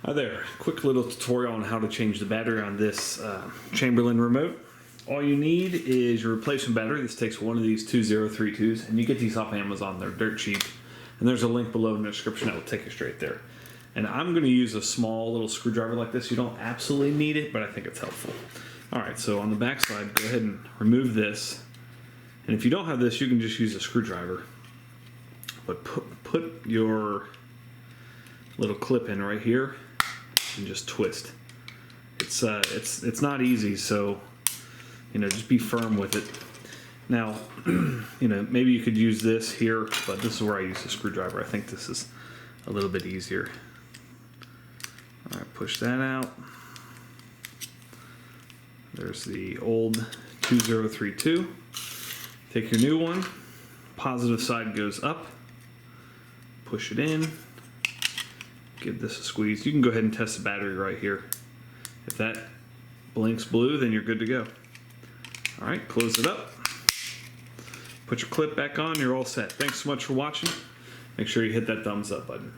Hi there, quick little tutorial on how to change the battery on this Chamberlain remote. All you need is your replacement battery. This takes one of these 2032s, and you get these off Amazon. They're dirt cheap, and there's a link below in the description that will take you straight there. And I'm going to use a small little screwdriver like this. You don't absolutely need it, but I think it's helpful. Alright, so on the back side, go ahead and remove this. And if you don't have this, you can just use a screwdriver. But put your little clip in right here and just twist. It's not easy, so just be firm with it. Now, maybe you could use this here, but this is where I use the screwdriver. I think this is a little bit easier. All right, push that out. There's the old 2032. Take your new one. Positive side goes up. Push it in. Give this a squeeze. You can go ahead and test the battery right here. If that blinks blue, then you're good to go. All right, close it up. Put your clip back on, you're all set. Thanks so much for watching. Make sure you hit that thumbs up button.